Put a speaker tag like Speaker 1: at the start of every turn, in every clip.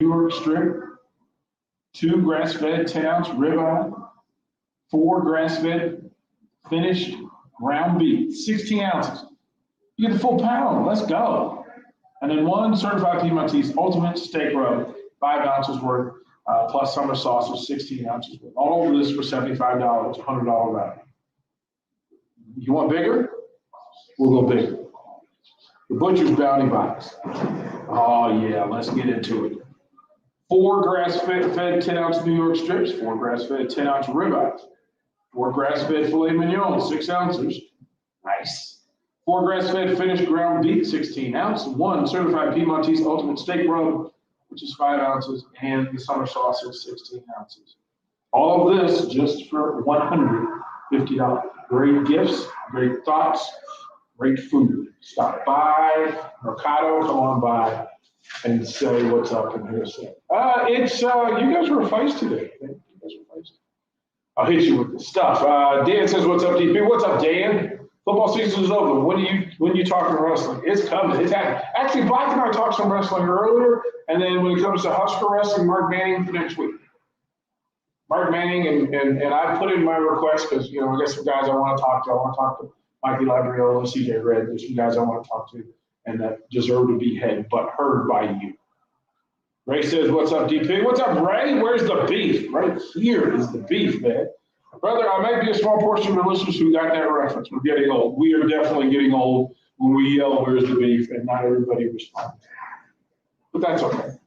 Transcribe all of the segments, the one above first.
Speaker 1: New York strip, 2 grass-fed 10-ounce ribeye, 4 grass-fed finished ground beef, 16 ounces. You get the full pound. Let's go. And then 1 certified Piedmontese ultimate steak rub, 5 ounces worth, plus summer sauce of 16 ounces worth. All of this for $75, $100 value. You want bigger? We'll go bigger. The Butcher's Bounty Box. Oh yeah, let's get into it. 4 grass-fed 10-ounce New York strips, 4 grass-fed 10-ounce ribeyes, 4 grass-fed filet mignon, 6 ounces. Nice. 4 grass-fed finished ground beef, 16 ounce. 1 certified Piedmontese ultimate steak rub, which is 5 ounces, and the summer sauce is 16 ounces. All of this just for $150. Great gifts, great thoughts, great food. Stop by Mercado, come on by and say what's up in here. It's you guys were feisty today. You guys were feisty. I'll hit you with the stuff. Dan says, "What's up, DP? What's up, Dan? Football season is over. When you talking wrestling? It's coming. It's happening. Actually, Black and I talked some wrestling earlier, and then when it comes to Husker wrestling, Mark Manning for next week. Mark Manning and I put in my request because I got some guys I want to talk to. I want to talk to Mikey Labriola, CJ Red. There's some guys I want to talk to, and that deserve to be heard by you. Ray says, "What's up, DP? What's up, Ray? Where's the beef? Right here is the beef, man. Brother, I might be a small portion of the listeners who got that reference. We're getting old. We are definitely getting old when we yell, 'Where's the beef?' and not everybody responds. But that's okay.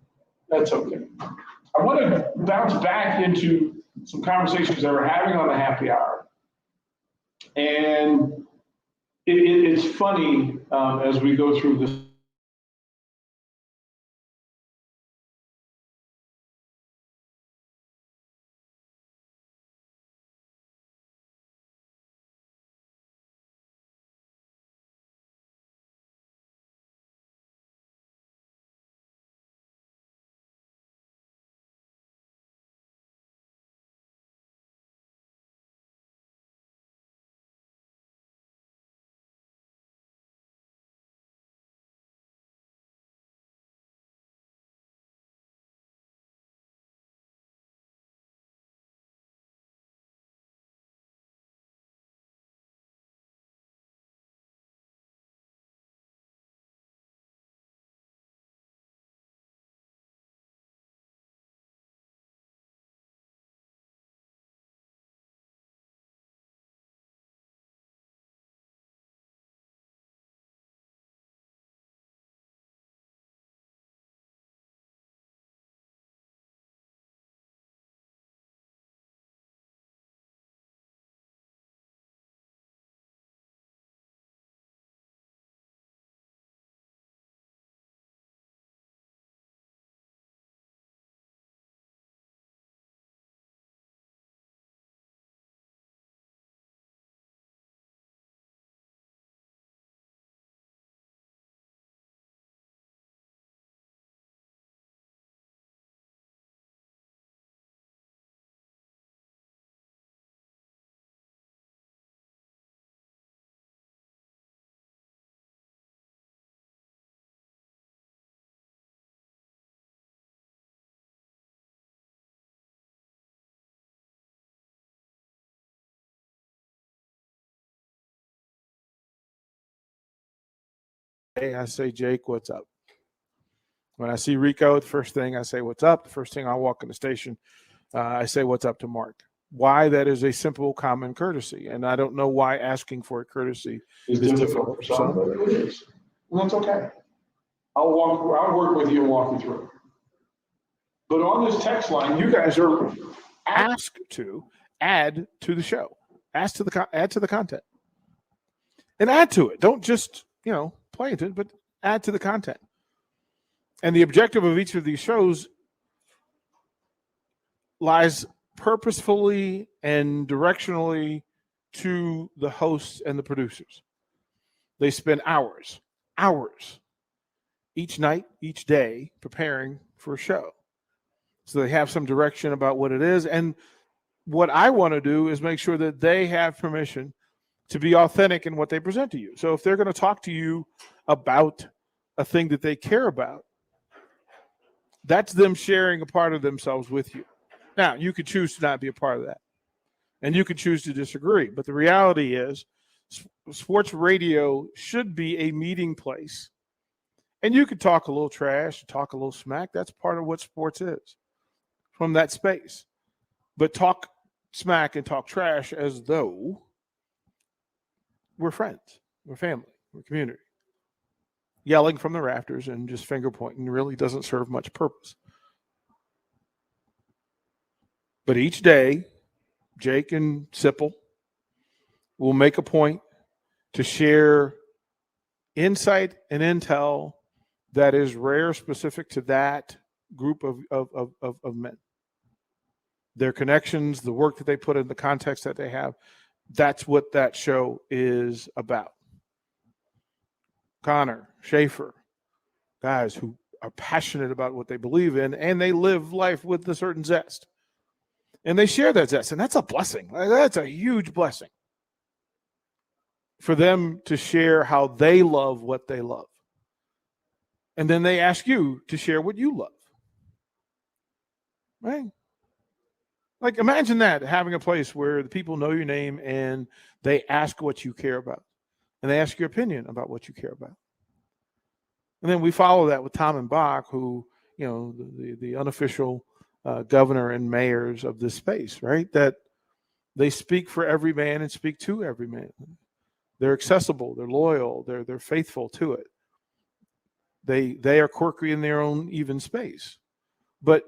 Speaker 1: That's okay. I want to bounce back into some conversations that we're having on the happy hour. And it's funny as we go through this.
Speaker 2: Hey, I say, Jake, what's up? When I see Rico, the first thing I say, what's up? The first thing I walk in the station, I say, what's up to Mark? Why? That is a simple, common courtesy. And I don't know why asking for a courtesy is difficult for some.
Speaker 1: But it is. And that's okay. I'll work with you and walk you through it. But on this text line, you guys are
Speaker 2: asked to add to the show, add to the content, and add to it. Don't just play into it, but add to the content. And the objective of each of these shows lies purposefully and directionally to the hosts and the producers. They spend hours each night, each day preparing for a show. So they have some direction about what it is. And what I want to do is make sure that they have permission to be authentic in what they present to you. So if they're going to talk to you about a thing that they care about, That's them sharing a part of themselves with you. Now, you could choose to not be a part of that, and you could choose to disagree. But the reality is, sports radio should be a meeting place. And you could talk a little trash, talk a little smack. That's part of what sports is from that space. But talk smack and talk trash as though we're friends, we're family, we're community. Yelling from the rafters and just finger pointing really doesn't serve much purpose. But each day, Jake and Sipple will make a point to share insight and intel that is rare, specific to that group of men. Their connections, the work that they put in, the context that they have, that's what that show is about. Connor, Schaefer, guys who are passionate about what they believe in, and they live life with a certain zest. And they share that zest, and that's a blessing. That's a huge blessing for them to share how they love what they love. And then they ask you to share what you love. Right? Like, imagine that, having a place where the people know your name and they ask what you care about. And they ask your opinion about what you care about. And then we follow that with Tom and Bach, who, you know, the unofficial governor and mayors of this space, right? That they speak for every man and speak to every man. They're accessible, they're loyal, they're faithful to it. They are quirky in their own even space. But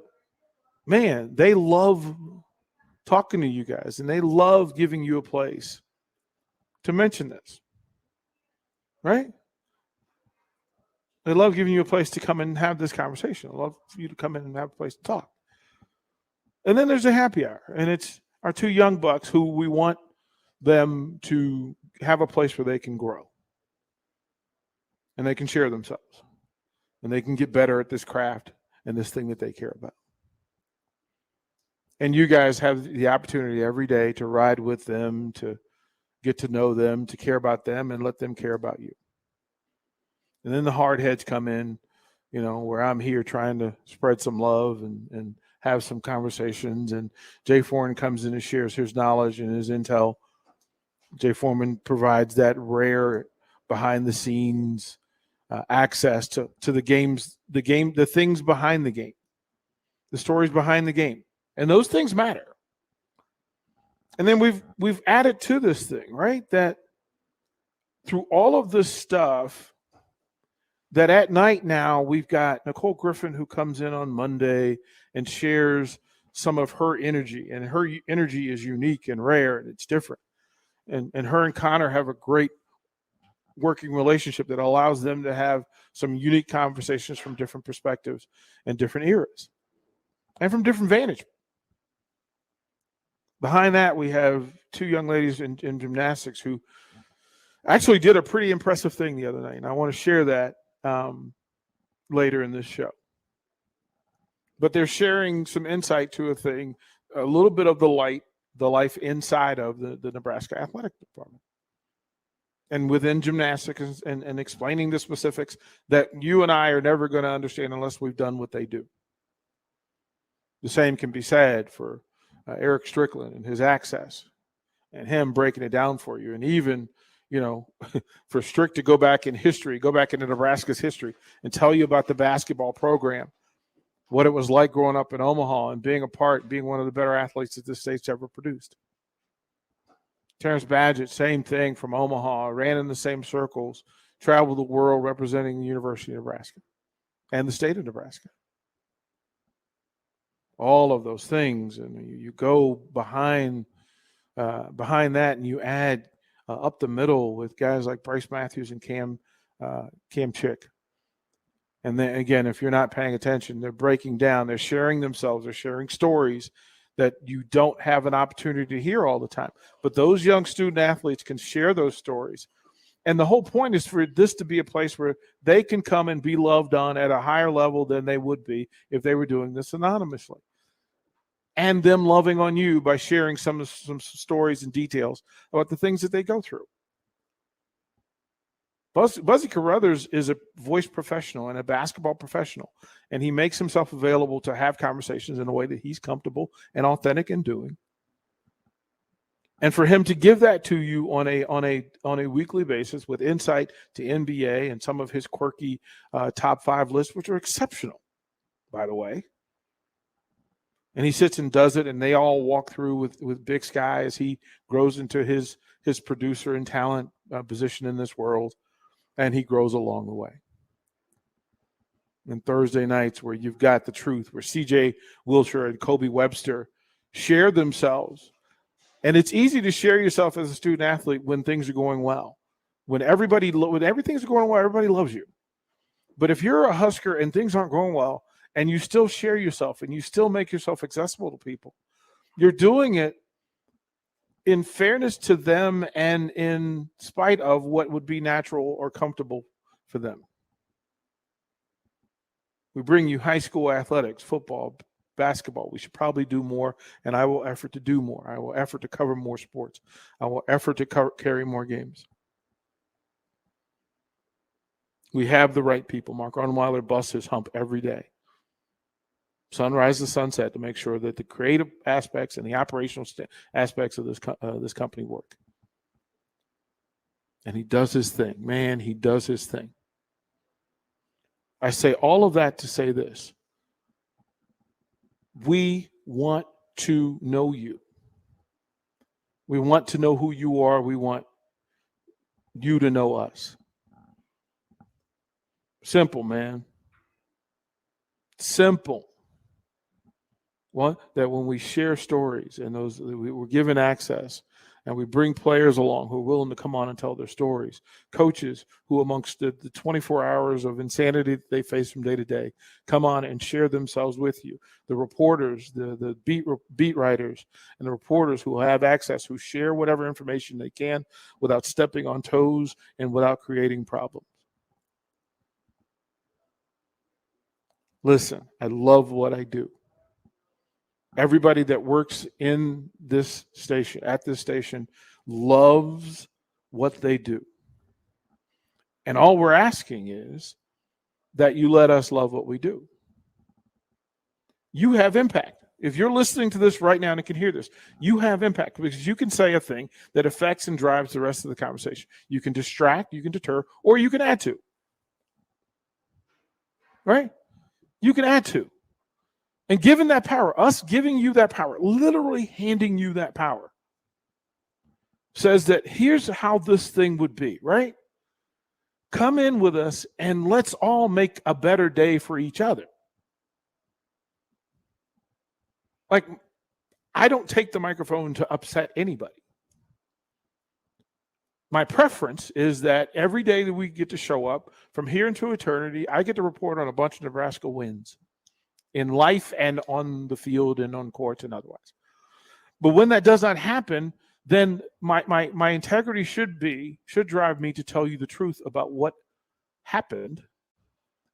Speaker 2: man, they love talking to you guys, and they love giving you a place to mention this. Right? They love giving you a place to come and have this conversation. I love for you to come in and have a place to talk. And then there's a happy hour, and it's our two young bucks who we want them to have a place where they can grow and they can share themselves and they can get better at this craft and this thing that they care about. And you guys have the opportunity every day to ride with them, to get to know them, to care about them, and let them care about you. And then the hard heads come in, you know, where I'm here trying to spread some love and have some conversations. And Jay Foreman comes in and shares his knowledge and his intel. Jay Foreman provides that rare behind the scenes access to the games, the things behind the game, the stories behind the game. And those things matter. And then we've added to this thing, right? That through all of this stuff, that at night now we've got Nicole Griffin, who comes in on Monday and shares some of her energy. And her energy is unique and rare, and it's different. And her and Connor have a great working relationship that allows them to have some unique conversations from different perspectives and different eras and from different vantage. Behind that, we have two young ladies in gymnastics who actually did a pretty impressive thing the other night. And I want to share that later in this show. But they're sharing some insight to a thing, a little bit of the life inside of the Nebraska Athletic Department. And within gymnastics and explaining the specifics that you and I are never going to understand unless we've done what they do. The same can be said for Eric Strickland and his access and him breaking it down for you. And even, you know, for Strick to go back in history, go back into Nebraska's history and tell you about the basketball program, what it was like growing up in Omaha and being one of the better athletes that this state's ever produced. Terrence Badgett, same thing, from Omaha, ran in the same circles, traveled the world representing the University of Nebraska and the state of Nebraska. All of those things, and you go behind that, and you add up the middle with guys like Bryce Matthews and Cam Chick. And then again, if you're not paying attention, they're breaking down, they're sharing themselves, they're sharing stories that you don't have an opportunity to hear all the time. But those young student athletes can share those stories. And the whole point is for this to be a place where they can come and be loved on at a higher level than they would be if they were doing this anonymously. And them loving on you by sharing some stories and details about the things that they go through. Buzzy Carruthers is a voice professional and a basketball professional, and he makes himself available to have conversations in a way that he's comfortable and authentic in doing. And for him to give that to you on a weekly basis with insight to NBA and some of his quirky top 5 lists, which are exceptional, by the way. And he sits and does it, and they all walk through with Big Sky as he grows into his producer and talent position in this world, and he grows along the way. And Thursday nights where you've got the truth, where C.J. Wilshire and Kobe Webster share themselves. And it's easy to share yourself as a student athlete when things are going well. When everything's going well, everybody loves you. But if you're a Husker and things aren't going well, and you still share yourself and you still make yourself accessible to people, you're doing it in fairness to them and in spite of what would be natural or comfortable for them. We bring you high school athletics, football, basketball. We should probably do more, and I will effort to do more. I will effort to cover more sports. I will effort to carry more games. We have the right people. Mark Arnweiler busts his hump every day. Sunrise to sunset to make sure that the creative aspects and the operational aspects of this company work. And he does his thing. Man, he does his thing. I say all of that to say this. We want to know you. We want to know who you are. We want you to know us. Simple, man. Simple. One, that when we share stories and those we're given access, and we bring players along who are willing to come on and tell their stories, coaches who amongst the 24 hours of insanity that they face from day to day come on and share themselves with you, the reporters, the beat writers, and the reporters who have access, who share whatever information they can without stepping on toes and without creating problems. Listen, I love what I do. Everybody that works in this station, at this station, loves what they do. And all we're asking is that you let us love what we do. You have impact. If you're listening to this right now and can hear this, you have impact because you can say a thing that affects and drives the rest of the conversation. You can distract, you can deter, or you can add to. Right? You can add to. And given that power, us giving you that power, literally handing you that power, says that here's how this thing would be, right? Come in with us and let's all make a better day for each other. Like, I don't take the microphone to upset anybody. My preference is that every day that we get to show up from here into eternity, I get to report on a bunch of Nebraska wins. In life and on the field and on courts and otherwise. But when that does not happen, then my integrity should drive me to tell you the truth about what happened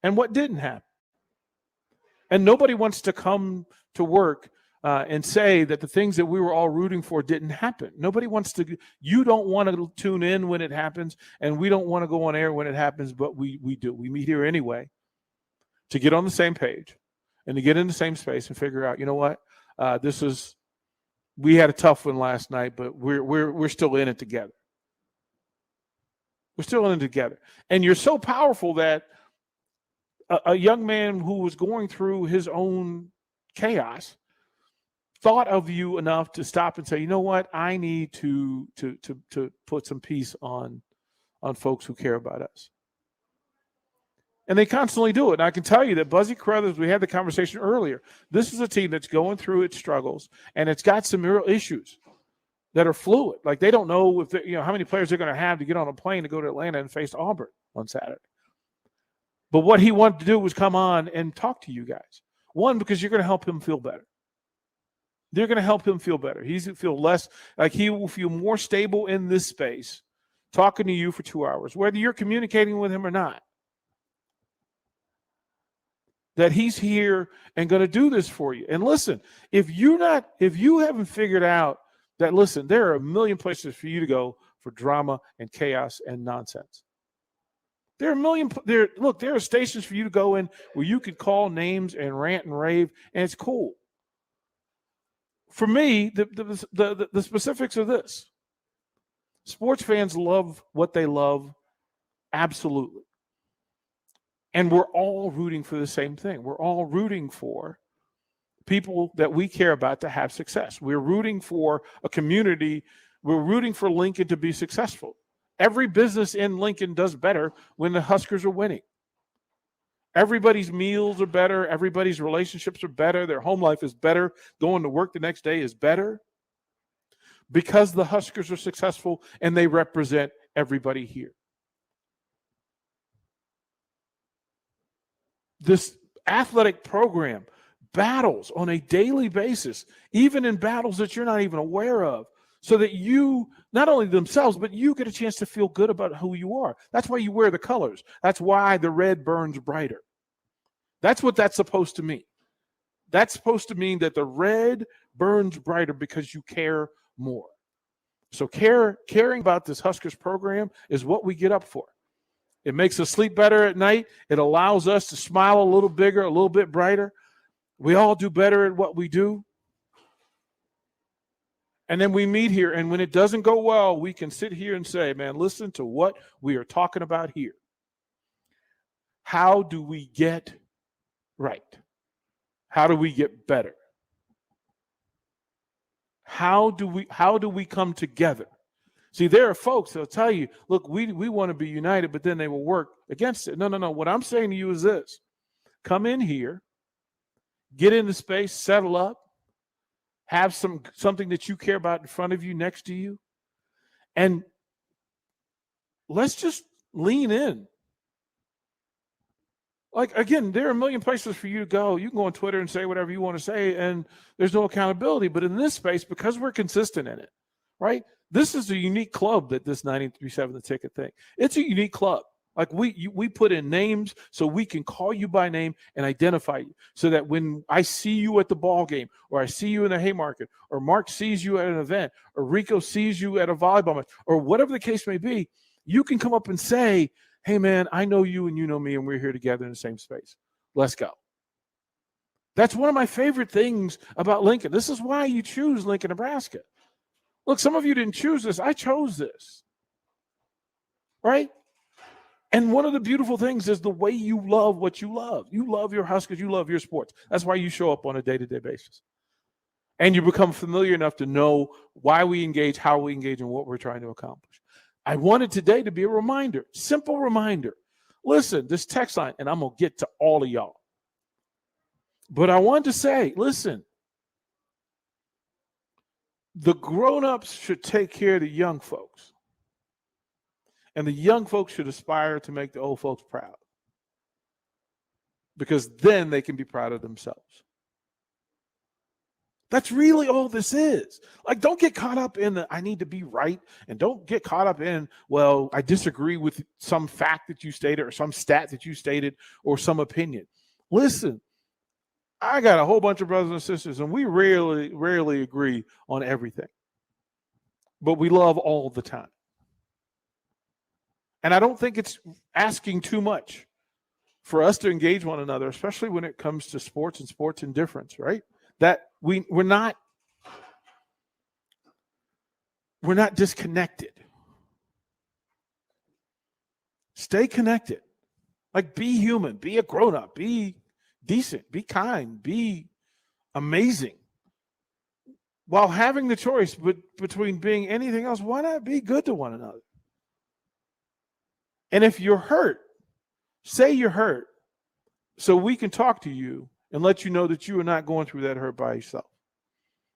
Speaker 2: and what didn't happen. And nobody wants to come to work and say that the things that we were all rooting for didn't happen. Nobody wants to. You don't want to tune in when it happens, and we don't want to go on air when it happens, but we do. We meet here anyway to get on the same page. And to get in the same space and figure out, you know what, we had a tough one last night, but we're still in it together. We're still in it together. And you're so powerful that a young man who was going through his own chaos thought of you enough to stop and say, you know what, I need to put some peace on folks who care about us. And they constantly do it. And I can tell you that Buzzy Carruthers, we had the conversation earlier. This is a team that's going through its struggles, and it's got some real issues that are fluid. like they don't know if how many players they're going to have to get on a plane to go to Atlanta and face Auburn on Saturday. But what he wanted to do was come on and talk to you guys. One, because you're going to help him feel better. They're going to help him feel better. He's going to feel less like he will feel more stable in this space, talking to you for 2 hours, whether you're communicating with him or not. That he's here and going to do this for you. And listen, if you haven't figured out that, listen, there are a million places for you to go for drama and chaos and nonsense. There are a million. There are stations for you to go in where you could call names and rant and rave, and it's cool. For me, the specifics are this: sports fans love what they love, absolutely, and we're all rooting for the same thing. We're all rooting for people that we care about to have success. We're rooting for a community. We're rooting for Lincoln to be successful. Every business in Lincoln does better when the Huskers are winning. Everybody's meals are better. Everybody's relationships are better. Their home life is better. Going to work the next day is better because the Huskers are successful and they represent everybody here. This athletic program battles on a daily basis, even in battles that you're not even aware of, so that you, not only themselves, but you get a chance to feel good about who you are. That's why you wear the colors. That's why the red burns brighter. That's what that's supposed to mean. That's supposed to mean that the red burns brighter because you care more. So caring about this Huskers program is what we get up for. It makes us sleep better at night. It allows us to smile a little bigger, a little bit brighter. We all do better at what we do. And then we meet here, and when it doesn't go well, we can sit here and say, man, listen to what we are talking about here. How do we get right? How do we get better? How do we come together? See, there are folks that'll tell you, look, we want to be united, but then they will work against it. No. What I'm saying to you is this. Come in here, get into space, settle up, have something that you care about in front of you, next to you, and let's just lean in. Like, again, there are a million places for you to go. You can go on Twitter and say whatever you want to say, and there's no accountability. But in this space, because we're consistent in it, right? This is a unique club that this 93.7 The Ticket thing. It's a unique club. Like we put in names so we can call you by name and identify you, so that when I see you at the ball game, or I see you in the Haymarket, or Mark sees you at an event, or Rico sees you at a volleyball match, or whatever the case may be, you can come up and say, hey, man, I know you and you know me, and we're here together in the same space. Let's go. That's one of my favorite things about Lincoln. This is why you choose Lincoln, Nebraska. Look, some of you didn't choose this. I chose this, right? And one of the beautiful things is the way you love what you love. You love your Huskers. You love your sports. That's why you show up on a day-to-day basis. And you become familiar enough to know why we engage, how we engage, and what we're trying to accomplish. I wanted today to be a reminder, simple reminder. Listen, this text line, and I'm going to get to all of y'all. But I wanted to say, listen, the grown-ups should take care of the young folks. And the young folks should aspire to make the old folks proud, because then they can be proud of themselves. That's really all this is. Like, don't get caught up in the I need to be right, and don't get caught up in, well, I disagree with some fact that you stated, or some stat that you stated, or some opinion. Listen, I got a whole bunch of brothers and sisters, and we rarely agree on everything, but we love all the time. And I don't think it's asking too much for us to engage one another, especially when it comes to sports and sports indifference, right? That we're not disconnected. Stay connected. Like, be human, be a grown-up, be decent, be kind, be amazing. While having the choice between being anything else, why not be good to one another? And if you're hurt, say you're hurt, so we can talk to you and let you know that you are not going through that hurt by yourself.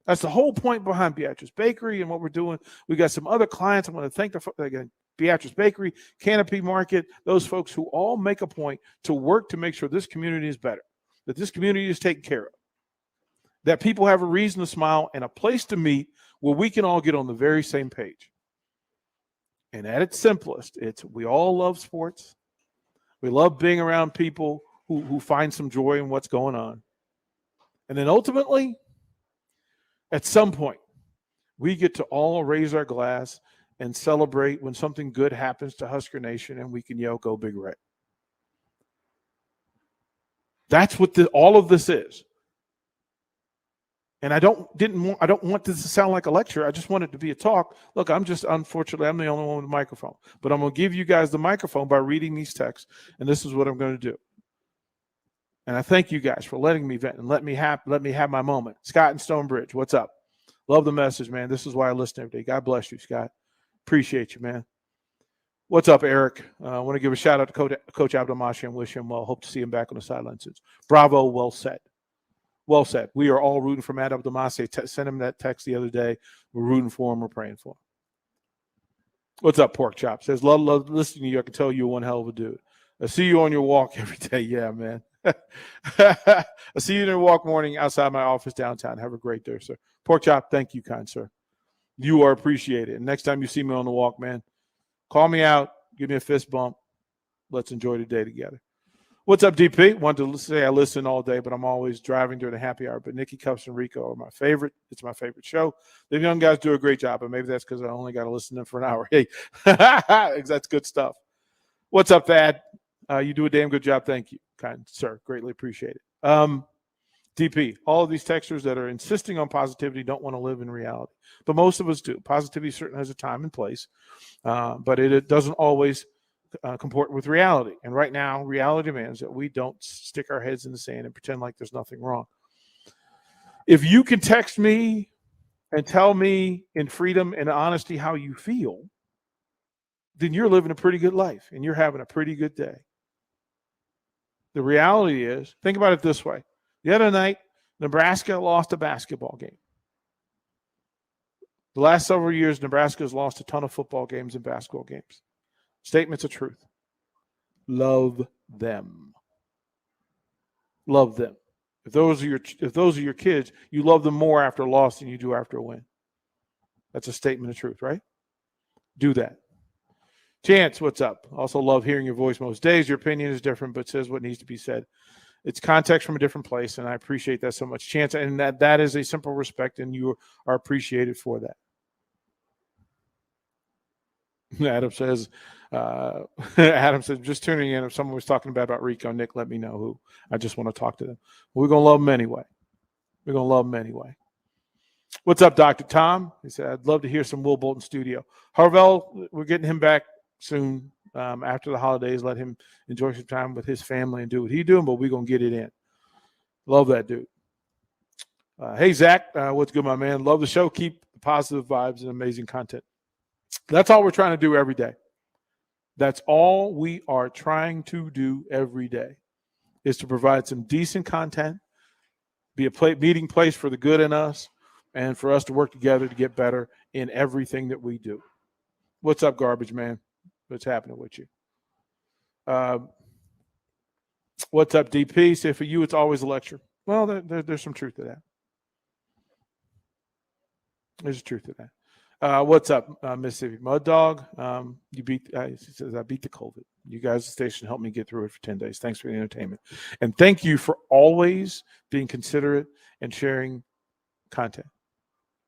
Speaker 2: That's the whole point behind Beatrice Bakery and what we're doing. We got some other clients. I want to thank again, Beatrice Bakery, Canopy Market, those folks who all make a point to work to make sure this community is better, that this community is taken care of, that people have a reason to smile and a place to meet where we can all get on the very same page. And at its simplest, we all love sports. We love being around people who find some joy in what's going on. And then ultimately, at some point, we get to all raise our glass and celebrate when something good happens to Husker Nation and we can yell, "Go Big Red." That's what all of this is. And I don't want this to sound like a lecture. I just want it to be a talk. Look, unfortunately, I'm the only one with a microphone. But I'm going to give you guys the microphone by reading these texts. And this is what I'm going to do. And I thank you guys for letting me vent and let me have my moment. Scott in Stonebridge, what's up? Love the message, man. This is why I listen every day. God bless you, Scott. Appreciate you, man. What's up, Eric? I want to give a shout out to Coach Abdelmashi and wish him well. Hope to see him back on the sidelines soon. Bravo, well said. Well said. We are all rooting for Matt Abdelmashi. Sent him that text the other day. We're rooting for him. We're praying for him. What's up, Pork Chop? Says, love listening to you. I can tell you're one hell of a dude. I see you on your walk every day. Yeah, man. I see you in your walk morning outside my office downtown. Have a great day, sir. Pork Chop, thank you, kind sir. You are appreciated. And next time you see me on the walk, man, call me out. Give me a fist bump. Let's enjoy the day together. What's up, DP? Wanted to say I listen all day, but I'm always driving during the happy hour. But Nikki Cups and Rico are my favorite. It's my favorite show. The young guys do a great job, but maybe that's because I only got to listen to them for an hour. Hey, that's good stuff. What's up, Thad? You do a damn good job. Thank you, kind sir. Greatly appreciate it. DP, all of these texters that are insisting on positivity don't want to live in reality, but most of us do. Positivity certainly has a time and place, but it doesn't always comport with reality. And right now, reality demands that we don't stick our heads in the sand and pretend like there's nothing wrong. If you can text me and tell me in freedom and honesty how you feel, then you're living a pretty good life and you're having a pretty good day. The reality is, think about it this way. The other night, Nebraska lost a basketball game. The last several years, Nebraska has lost a ton of football games and basketball games. Statements of truth. Love them. Love them. If those are your kids, you love them more after a loss than you do after a win. That's a statement of truth, right? Do that. Chance, what's up? Also love hearing your voice most days. Your opinion is different, but says what needs to be said. It's context from a different place, and I appreciate that so much. Chance, and that is a simple respect, and you are appreciated for that. Adam says, just tuning in. If someone was talking about Rico, Nick, let me know who. I just want to talk to them. We're going to love them anyway. We're going to love them anyway. What's up, Dr. Tom? He said, I'd love to hear some Will Bolton studio. Harvell, we're getting him back soon after the holidays. Let him enjoy some time with his family and do what he's doing, but we're going to get it in. Love that dude. Hey, Zach, what's good, my man? Love the show. Keep the positive vibes and amazing content. That's all we're trying to do every day. That's all we are trying to do every day is to provide some decent content, be a meeting place for the good in us, and for us to work together to get better in everything that we do. What's up, garbage man? What's happening with you? What's up, DP? Say for you, it's always a lecture. Well, there's some truth to that. There's truth to that. What's up, Mississippi Mud Dog? He says, I beat the COVID. You guys at the station helped me get through it for 10 days. Thanks for the entertainment. And thank you for always being considerate and sharing content.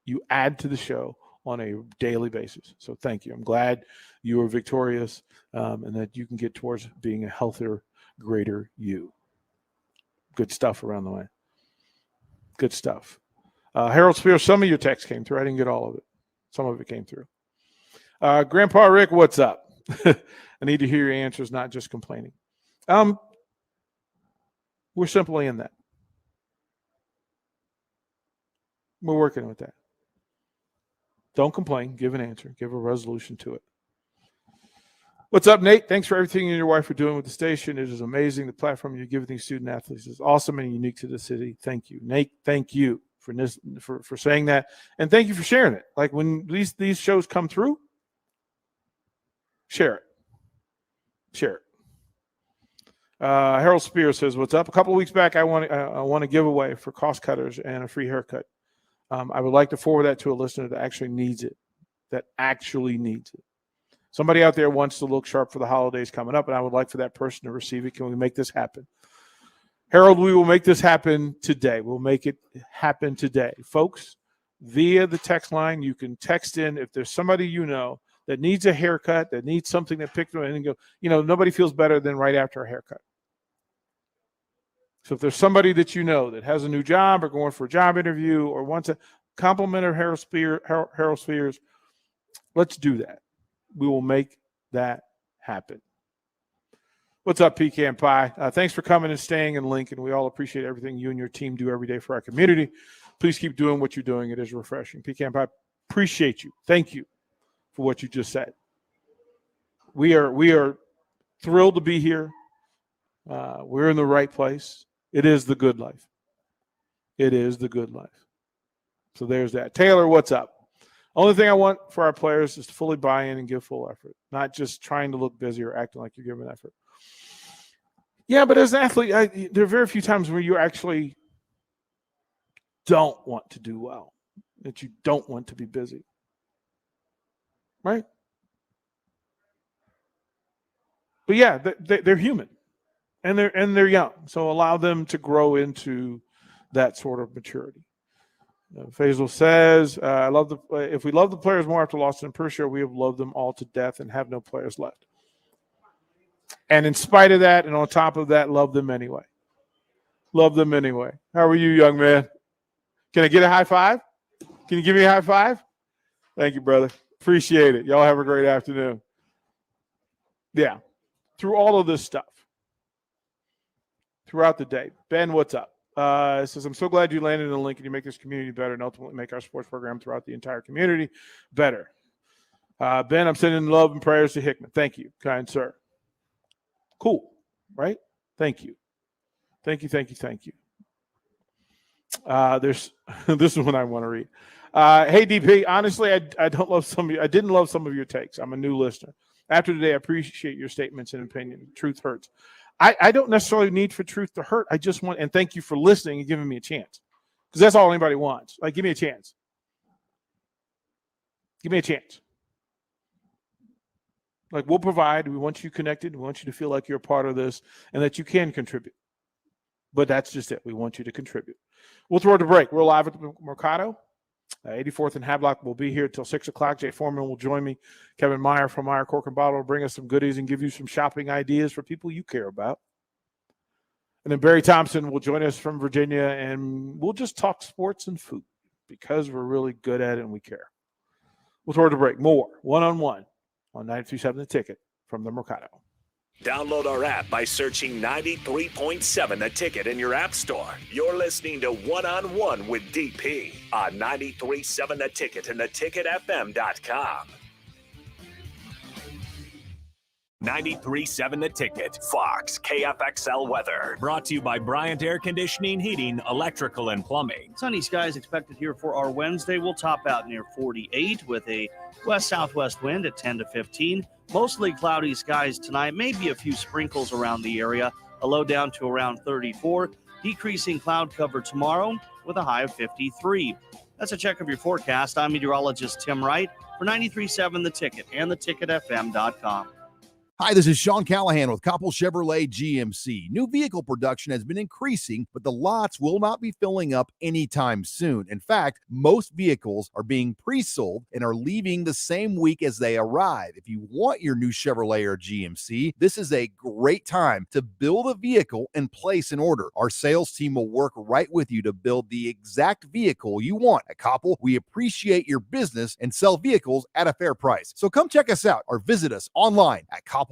Speaker 2: You add to the show on a daily basis. So thank you. I'm glad you are victorious and that you can get towards being a healthier, greater you. Good stuff around the way. Good stuff. Harold Spear, some of your text came through. I didn't get all of it. Some of it came through. Grandpa Rick, what's up? I need to hear your answers, not just complaining. We're simply in that. We're working with that. Don't complain. Give an answer. Give a resolution to it. What's up, Nate? Thanks for everything you and your wife are doing with the station. It is amazing. The platform you're giving these student athletes is awesome and unique to the city. Thank you, Nate. Thank you for saying that, and thank you for sharing it. Like when these shows come through, share it. Share it. Harold Spear says, "What's up?" A couple of weeks back, I want a giveaway for cost cutters and a free haircut. I would like to forward that to a listener that actually needs it. Somebody out there wants to look sharp for the holidays coming up, and I would like for that person to receive it. Can we make this happen? Harold, we will make this happen today. We'll make it happen today. Folks, via the text line, you can text in if there's somebody you know that needs a haircut, that needs something that picks them and go, nobody feels better than right after a haircut. So if there's somebody that you know that has a new job or going for a job interview or wants a compliment of Harold Spheres, let's do that. We will make that happen. What's up, Pecan Pie? Thanks for coming and staying in Lincoln. We all appreciate everything you and your team do every day for our community. Please keep doing what you're doing. It is refreshing. Pecan Pie, appreciate you. Thank you for what you just said. We are thrilled to be here. We're in the right place. It is the good life. It is the good life. So there's that. Taylor, what's up? Only thing I want for our players is to fully buy in and give full effort, not just trying to look busy or acting like you're giving effort. Yeah, but as an athlete, there are very few times where you actually don't want to do well, that you don't want to be busy. Right? But yeah, they're human. And they're young, so allow them to grow into that sort of maturity. Faisal says, if we love the players more after Lawson and Pershaw, we have loved them all to death and have no players left. And in spite of that, and on top of that, love them anyway. Love them anyway. How are you, young man? Can I get a high five? Can you give me a high five? Thank you, brother. Appreciate it. Y'all have a great afternoon. Yeah. Through all of this stuff. Throughout the day. Ben, what's up? It says, I'm so glad you landed in Lincoln. You make this community better and ultimately make our sports program throughout the entire community better. Ben, I'm sending love and prayers to Hickman. Thank you, kind sir. Cool, right? Thank you. Thank you. There's this is one I want to read. Hey, DP, honestly, I don't love some of you. I didn't love some of your takes. I'm a new listener. After today, I appreciate your statements and opinion. Truth hurts. I don't necessarily need for truth to hurt. I just want, and thank you for listening and giving me a chance. Because that's all anybody wants. Like, give me a chance. Give me a chance. Like, we'll provide. We want you connected. We want you to feel like you're a part of this and that you can contribute. But that's just it. We want you to contribute. We'll throw it to break. We're live at the Mercado. 84th and Havelock will be here until 6 o'clock. Jay Foreman will join me. Kevin Meyer from Meyer Cork and Bottle will bring us some goodies and give you some shopping ideas for people you care about. And then Barry Thompson will join us from Virginia, and we'll just talk sports and food because we're really good at it and we care. We'll throw it to break. More one-on-one on 93.7 The Ticket from the Mercado.
Speaker 3: Download our app by searching 93.7 The Ticket in your app store. You're listening to One-on-One with DP on 93.7 The Ticket and theticketfm.com. 93.7 The Ticket, Fox, KFXL weather. Brought to you by Bryant Air Conditioning, Heating, Electrical, and Plumbing.
Speaker 4: Sunny skies expected here for our Wednesday. We'll top out near 48 with a west-southwest wind at 10 to 15. Mostly cloudy skies tonight. Maybe a few sprinkles around the area. A low down to around 34. Decreasing cloud cover tomorrow with a high of 53. That's a check of your forecast. I'm meteorologist Tim Wright for 93.7 The Ticket and theticketfm.com.
Speaker 5: Hi, this is Sean Callahan with Koppel Chevrolet GMC. New vehicle production has been increasing, but the lots will not be filling up anytime soon. In fact, most vehicles are being pre-sold and are leaving the same week as they arrive. If you want your new Chevrolet or GMC, this is a great time to build a vehicle and place an order. Our sales team will work right with you to build the exact vehicle you want. At Koppel, we appreciate your business and sell vehicles at a fair price. So come check us out or visit us online at KoppelCars.com.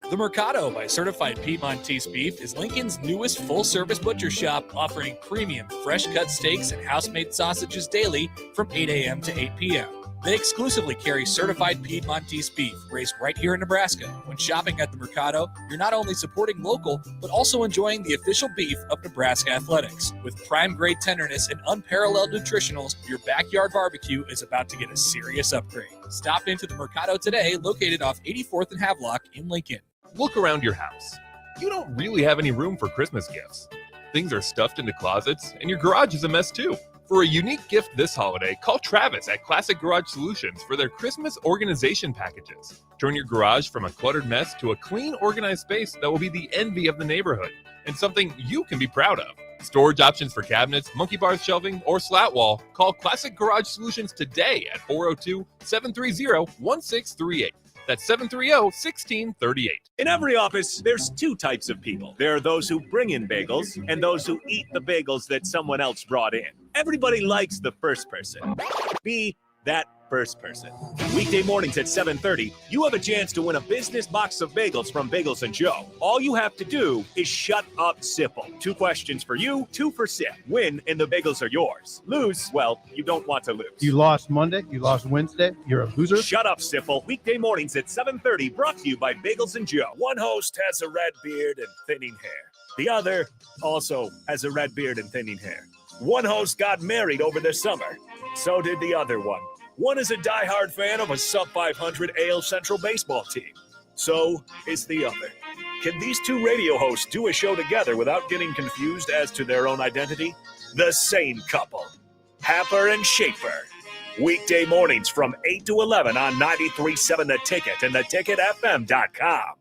Speaker 6: The Mercado by Certified Piedmontese Beef is Lincoln's newest full-service butcher shop, offering premium fresh-cut steaks and house-made sausages daily from 8 a.m. to 8 p.m. They exclusively carry certified Piedmontese beef raised right here in Nebraska. When shopping at the Mercado, you're not only supporting local, but also enjoying the official beef of Nebraska Athletics. With prime-grade tenderness and unparalleled nutritionals, your backyard barbecue is about to get a serious upgrade. Stop into the Mercado today, located off 84th and Havelock in Lincoln.
Speaker 7: Look around your house. You don't really have any room for Christmas gifts. Things are stuffed into closets, and your garage is a mess too. For a unique gift this holiday, call Travis at Classic Garage Solutions for their Christmas organization packages. Turn your garage from a cluttered mess to a clean, organized space that will be the envy of the neighborhood and something you can be proud of. Storage options for cabinets, monkey bars shelving, or slat wall. Call Classic Garage Solutions today at 402-730-1638. That's 730-1638.
Speaker 3: In every office, there's two types of people. There are those who bring in bagels and those who eat the bagels that someone else brought in. Everybody likes the first person. Be that first person. Weekday mornings at 7:30, you have a chance to win a business box of bagels from Bagels and Joe. All you have to do is shut up, Sipple. 2 questions for you, 2 for Sip. Win, and the bagels are yours. Lose, well, you don't want to lose.
Speaker 8: You lost Monday, you lost Wednesday, you're a loser.
Speaker 3: Shut up, Sipple. Weekday mornings at 7:30, brought to you by Bagels and Joe. One host has a red beard and thinning hair. The other also has a red beard and thinning hair. One host got married over the summer. So did the other one. One is a diehard fan of a sub-500 AL Central baseball team. So is the other. Can these two radio hosts do a show together without getting confused as to their own identity? The same couple. Happer and Schaefer. Weekday mornings from 8 to 11 on 93.7 The Ticket and theticketfm.com.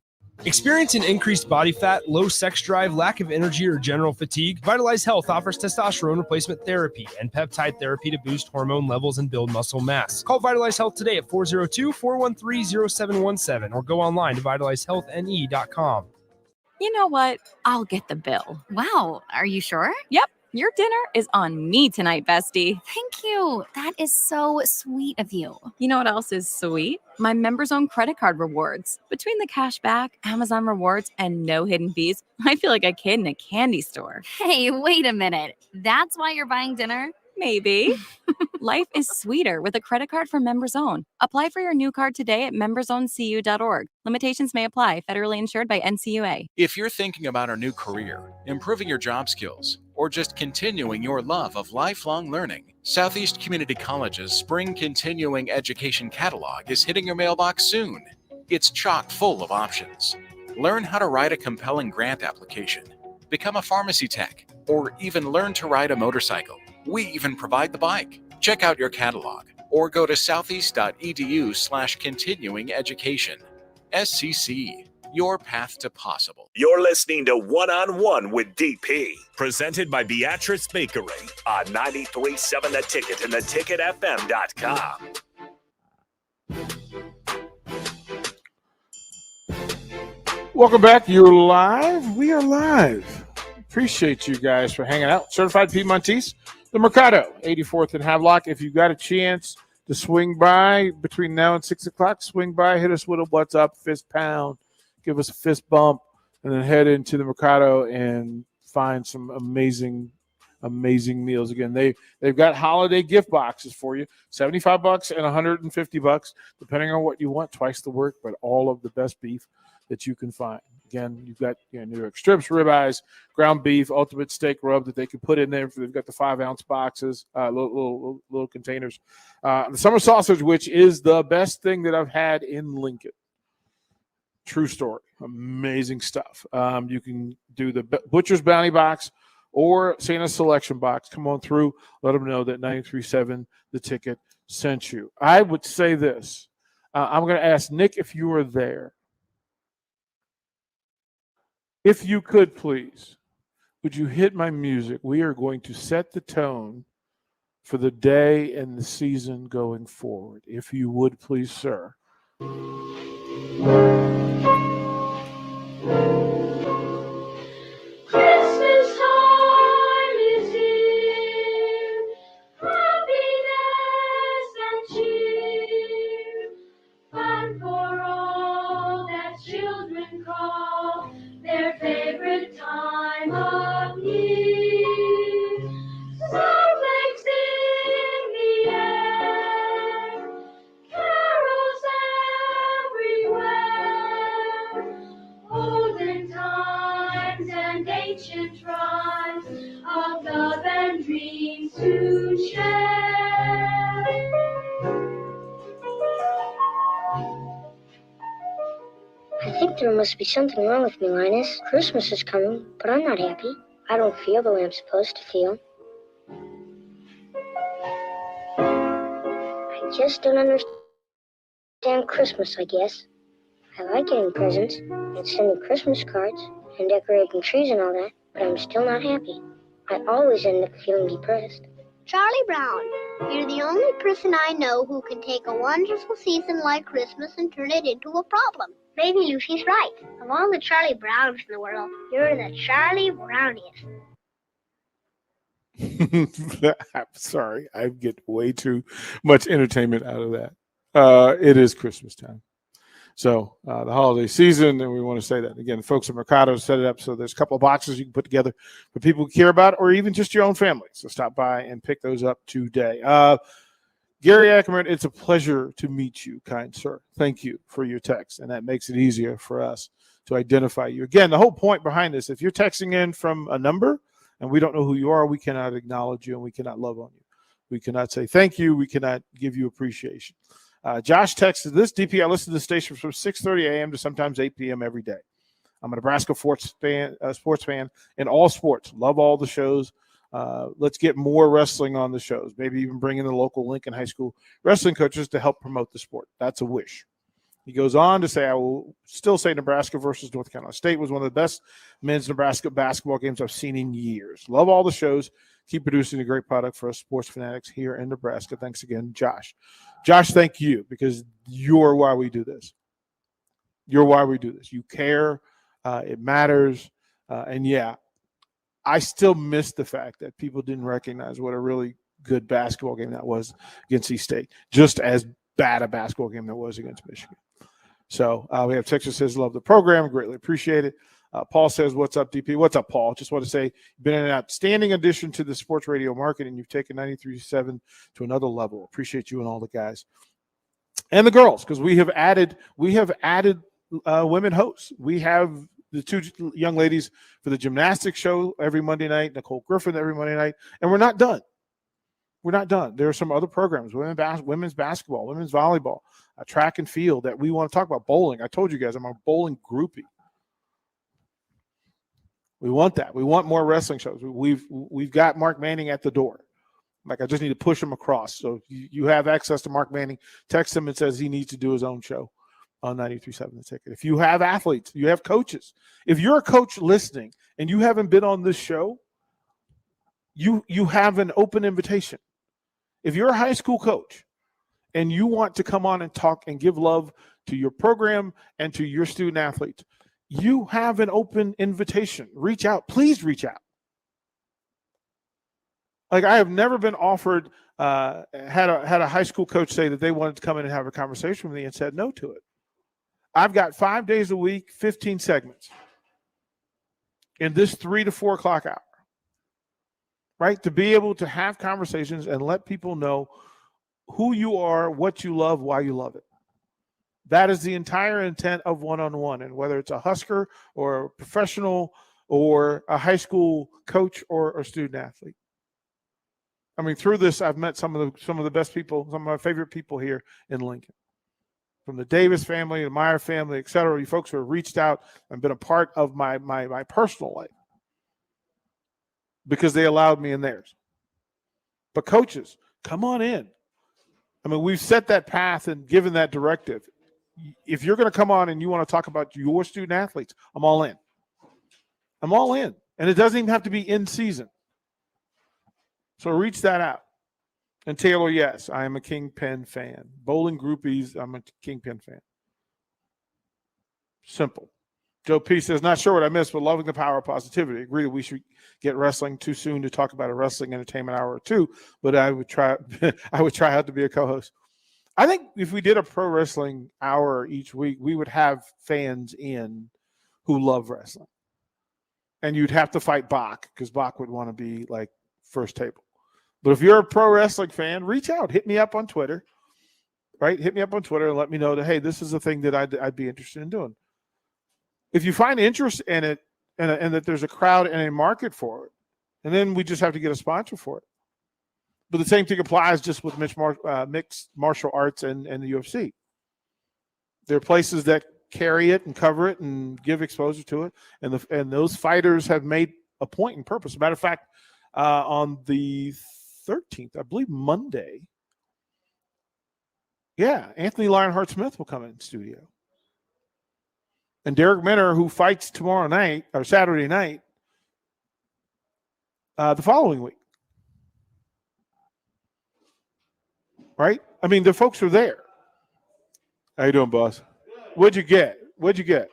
Speaker 9: Experiencing increased body fat, low sex drive, lack of energy, or general fatigue? Vitalize Health offers testosterone replacement therapy and peptide therapy to boost hormone levels and build muscle mass. Call Vitalize Health today at 402-413-0717 or go online to vitalizehealthne.com.
Speaker 10: You know what? I'll get the bill.
Speaker 11: Wow, are you sure?
Speaker 10: Yep. Your dinner is on me tonight, bestie.
Speaker 11: Thank you. That is so sweet of you.
Speaker 10: You know what else is sweet? My Members Own credit card rewards. Between the cash back, Amazon rewards, and no hidden fees, I feel like a kid in a candy store.
Speaker 11: Hey, wait a minute. That's why you're buying dinner?
Speaker 10: Maybe. Life is sweeter with a credit card from Members Own. Apply for your new card today at membersowncu.org. Limitations may apply. Federally insured by NCUA.
Speaker 12: If you're thinking about a new career, improving your job skills, or just continuing your love of lifelong learning, Southeast Community College's Spring Continuing Education Catalog is hitting your mailbox soon. It's chock full of options. Learn how to write a compelling grant application, become a pharmacy tech, or even learn to ride a motorcycle. We even provide the bike. Check out your catalog or go to southeast.edu/continuing education. SCC, your path to possible.
Speaker 3: You're listening to One-on-One with DP, presented by Beatrice Bakery on 93.7 The Ticket and theticketfm.com.
Speaker 2: Welcome back. You're live. We are live. Appreciate you guys for hanging out. Certified Piedmontese, the Mercado, 84th and Havelock. If you've got a chance to swing by between now and 6 o'clock, swing by, hit us with a what's up, fist pound, give us a fist bump, and then head into the Mercado and find some amazing meals. Again, they've got holiday gift boxes for you, $75 and $150, depending on what you want, twice the work, but all of the best beef that you can find. Again, you've got New York strips, ribeyes, ground beef, ultimate steak rub that they can put in there. They've got the 5-ounce boxes, little containers. The summer sausage, which is the best thing that I've had in Lincoln. True story. Amazing stuff. You can do the Butcher's Bounty box or Santa's Selection box. Come on through. Let them know that 93.7 The Ticket sent you. I would say this. I'm going to ask Nick if you were there. If you could, please, would you hit my music? We are going to set the tone for the day and the season going forward. If you would, please, sir.
Speaker 13: Christmas time is here, happiness and cheer, fun for all that children call their favorite time of year. Snowflakes in the air, carols everywhere, olden times and ancient rhymes of love and dreams to share.
Speaker 14: I think there must be something wrong with me, Linus. Christmas is coming, but I'm not happy. I don't feel the way I'm supposed to feel. I just don't understand Christmas, I guess. I like getting presents and sending Christmas cards and decorating trees and all that, but I'm still not happy. I always end up feeling depressed.
Speaker 15: Charlie Brown, you're the only person I know who can take a wonderful season like Christmas and turn it into a problem.
Speaker 14: Maybe Lucy's right. Of all the Charlie Browns in the world, you're the Charlie Browniest.
Speaker 2: I'm sorry. I get way too much entertainment out of that. It is Christmas time. So the holiday season, and we want to say that. Again, folks at Mercado set it up so there's a couple of boxes you can put together for people who care about it, or even just your own family. So stop by and pick those up today. Gary Ackerman, it's a pleasure to meet you, kind sir. Thank you for your text, and that makes it easier for us to identify you. Again, the whole point behind this, if you're texting in from a number and we don't know who you are, we cannot acknowledge you and we cannot love on you. We cannot say thank you. We cannot give you appreciation. Josh texted this, DP, I listen to the station from 6:30 a.m. to sometimes 8 p.m. every day. I'm a Nebraska sports fan in all sports. Love all the shows. Let's get more wrestling on the shows. Maybe even bring in the local Lincoln High School wrestling coaches to help promote the sport. That's a wish. He goes on to say, I will still say Nebraska versus North Carolina State was one of the best men's Nebraska basketball games I've seen in years. Love all the shows. Keep producing a great product for us sports fanatics here in Nebraska. Thanks again, Josh. Josh, thank you, because you're why we do this. You're why we do this. You care. It matters. And, yeah, I still miss the fact that people didn't recognize what a really good basketball game that was against East State, just as bad a basketball game that was against Michigan. So we have Texas says, love the program. Greatly appreciate it. Paul says, what's up, DP? What's up, Paul? Just want to say you've been an outstanding addition to the sports radio market, and you've taken 93.7 to another level. Appreciate you and all the guys and the girls, because we have added women hosts. We have the two young ladies for the gymnastics show every Monday night, Nicole Griffin every Monday night, and we're not done. We're not done. There are some other programs, women's basketball, women's volleyball, track and field that we want to talk about. Bowling. I told you guys I'm a bowling groupie. We want that. We want more wrestling shows. We've got Mark Manning at the door. Like, I just need to push him across. So you have access to Mark Manning. Text him and says he needs to do his own show on 93.7 The Ticket. If you have athletes, you have coaches. If you're a coach listening and you haven't been on this show, you have an open invitation. If you're a high school coach and you want to come on and talk and give love to your program and to your student athletes, you have an open invitation. Reach out. Please reach out. Like, I have never been offered, had a high school coach say that they wanted to come in and have a conversation with me and said no to it. I've got 5 days a week, 15 segments in this 3 to 4 o'clock hour, right? To be able to have conversations and let people know who you are, what you love, why you love it. That is the entire intent of one-on-one. And whether it's a Husker or a professional or a high school coach or a student athlete. I mean, through this, I've met some of the best people, some of my favorite people here in Lincoln. From the Davis family, the Meyer family, et cetera. You folks who have reached out and been a part of my personal life because they allowed me in theirs. But coaches, come on in. I mean, we've set that path and given that directive. If you're going to come on and you want to talk about your student athletes, I'm all in. I'm all in. And it doesn't even have to be in season. So reach that out. And Taylor, yes, I am a Kingpin fan. Bowling groupies, I'm a Kingpin fan. Simple. Joe P says, not sure what I missed, but loving the power of positivity. Agree that we should get wrestling too soon to talk about a wrestling entertainment hour or two, but I would try out to be a co-host. I think if we did a pro wrestling hour each week, we would have fans in who love wrestling. And you'd have to fight Bach because Bach would want to be like first table. But if you're a pro wrestling fan, reach out. Hit me up on Twitter, right? Hit me up on Twitter and let me know that, hey, this is a thing that I'd be interested in doing. If you find interest in it and that there's a crowd and a market for it, and then we just have to get a sponsor for it. But the same thing applies just with mixed martial arts and the UFC. There are places that carry it and cover it and give exposure to it, and those fighters have made a point and purpose. As a matter of fact, on the 13th, I believe Monday, Anthony Lionheart Smith will come in studio. And Derek Minner, who fights tomorrow night or Saturday night, the following week. Right? I mean, the folks are there. How you doing, boss? What'd you get? What'd you get?